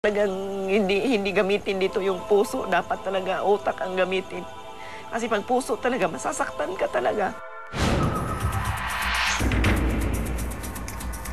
Talagang hindi gamitin dito yung puso, dapat talaga utak ang gamitin. Kasi pag puso talaga, masasaktan ka talaga.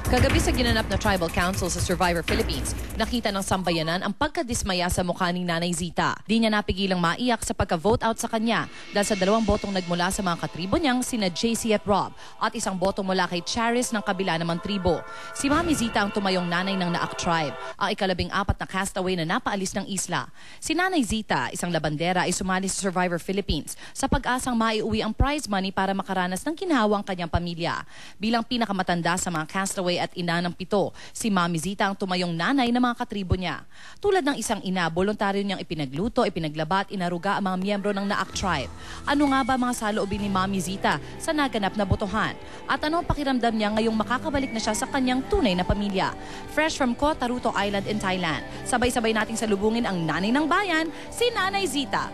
Kagabi sa ginanap na Tribal Council sa Survivor Philippines, nakita ng sambayanan ang pagkadismaya sa mukha ni Nanay Zita. Di niya napigilang maiyak sa pagka-vote out sa kanya dahil sa 2 botong nagmula sa mga katribo niyang sina JC at Rob at 1 botong mula kay Charis ng kabila namang tribo. Si Mami Zita ang tumayong nanay ng Naak Tribe, ang ika-14 na castaway na napaalis ng isla. Si Nanay Zita, isang labandera, ay sumali sa Survivor Philippines sa pag-asang maiuwi ang prize money para makaranas ng ginhawang kanyang pamilya. Bilang pinakamatanda sa mga castaway at ina ng 7, si Mami Zita ang tumayong nanay ng mga katribo niya. Tulad ng isang ina, voluntaryo niyang ipinagluto, ipinaglabat, inaruga ang mga miyembro ng Naak Tribe. Ano nga ba mga saloobin ni Mami Zita sa naganap na botohan? At ano ang pakiramdam niya ngayong makakabalik na siya sa kanyang tunay na pamilya? Fresh from Koh Taruto Island in Thailand. Sabay-sabay nating salubungin ang nanay ng bayan, si Nanay Zita.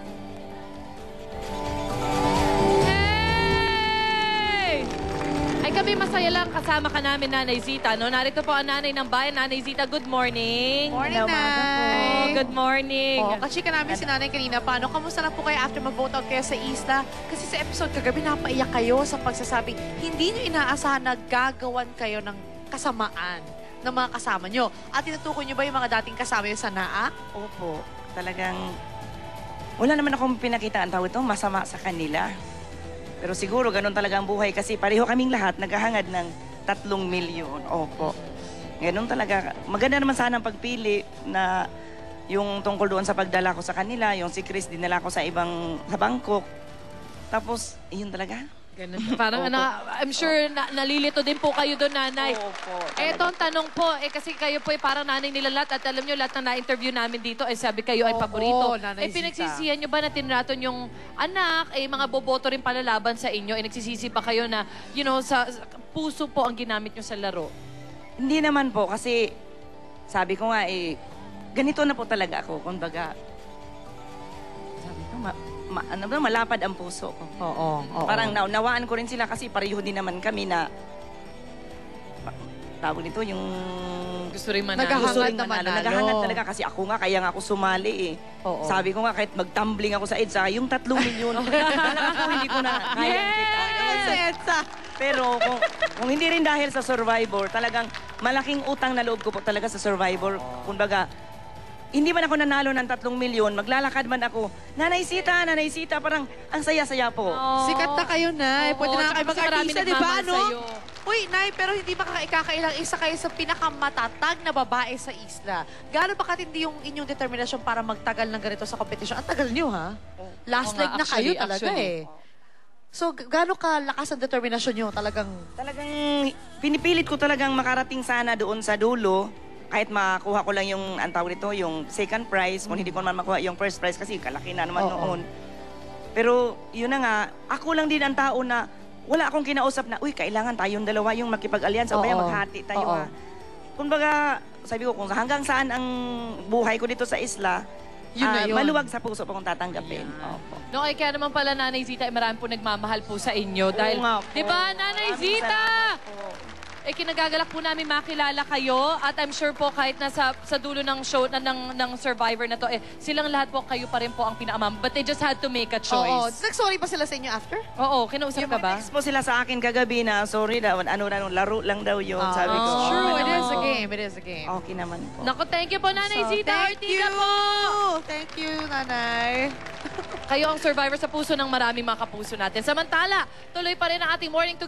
Kami masaya lang kasama ka namin, Nanay Zita. No? Narito po ang nanay ng bayan. Nanay Zita, good morning. Morning, Nay. Good morning. Kachika namin si Nanay kanina. Paano? Kamusta na po kayo after mag-vote out kayo sa isla? Kasi sa episode kagabi, napaiyak kayo sa pagsasabing hindi nyo inaasahan na gagawan kayo ng kasamaan ng mga kasama nyo. At tinutukoy nyo ba yung mga dating kasama nyo sa Naak? Opo, talagang wala naman akong pinakita ang tawag ito, masama sa kanila. Pero siguro ganun talaga ang buhay kasi pareho kaming lahat naghahangad ng 3 milyon. Opo. Ganun talaga. Maganda naman sana ang pagpili na yung tungkol doon sa pagdala ko sa kanila, yung si Chris dinala ko sa Bangkok. Tapos, yun talaga. Ganun. Parang I'm sure nalilito din po kayo doon, Nanay. Opo. Eto ang tanong po, kasi kayo po ay parang nanay nila lahat at alam nyo lahat na na-interview namin dito ay sabi kayo ay paborito. Nanay Zita. Pinagsisihan nyo ba na tinraton yung anak, mga boboto rin palalaban sa inyo, nagsisisi pa kayo na, sa puso po ang ginamit nyo sa laro? Hindi naman po kasi sabi ko nga ganito na po talaga ako. Kumbaga, sabi ko, malapad ang puso ko. Oo. Parang nawaan ko rin sila kasi pareho din naman kami na tawag nito yung gusto rin manalo. Naghahangad talaga kasi ako nga kaya nga ako sumali Oo. Sabi ko nga kahit magtumbling ako sa EDSA, yung 3 milyon, talaga ko hindi ko na kayang kita. Pero kung hindi rin dahil sa Survivor, talagang malaking utang na loob ko po talaga sa Survivor. Kumbaga, hindi man ako nanalo ng 3 milyon, maglalakad man ako, Nanay Zita, parang ang saya-saya po. Sikat na kayo, Nay. Pwede na kayo mag-artista, di ba, no? Sa'yo. Uy, Nay, pero hindi ba ikakailang isa kayo sa pinakamatatag na babae sa isla? Gaano ba katindi yung inyong determinasyon para magtagal ng ganito sa kompetisyon? Ang tagal nyo, ha? Last leg na kayo talaga, So, gaano kalakas ang determinasyon nyo? Talagang Pinipilit ko talagang makarating sana doon sa dulo. Kahit makuha ko lang yung, ang tawag nito, yung second prize, kung hindi ko naman makuha yung first prize kasi kalaki na naman noon. Pero yun na nga, ako lang din ang tao na wala akong kinausap na, uy, kailangan tayong dalawa yung makipag-alyansa o kaya maghati tayo ha. Kumbaga, sabi ko, kung hanggang saan ang buhay ko dito sa isla, yun na yun. maluwag sa puso pa kung tatanggapin. Opo. No, kaya naman pala, Nanay Zita, marami po nagmamahal po sa inyo. Dahil, di ba, Nanay Zita? Kinagagalak po namin makilala kayo at I'm sure po kahit nasa sa dulo ng show ng Survivor na to, silang lahat po kayo pa rin po ang pinakamam. But they just had to make a choice. Nag-sorry pa sila sa inyo after? Oo, kinausap ka ba? Text po sila sa akin kagabi na, sorry daw, laro lang daw yun. Sabi ko, True, okay it is naman a po. game. It is a game. Okay naman po. Naku, thank you po, Nanay Zita Ortiga po! Thank you, Nanay. Kayo ang survivor sa puso ng maraming mga kapuso natin. Samantala, tuloy pa rin ang ating morning to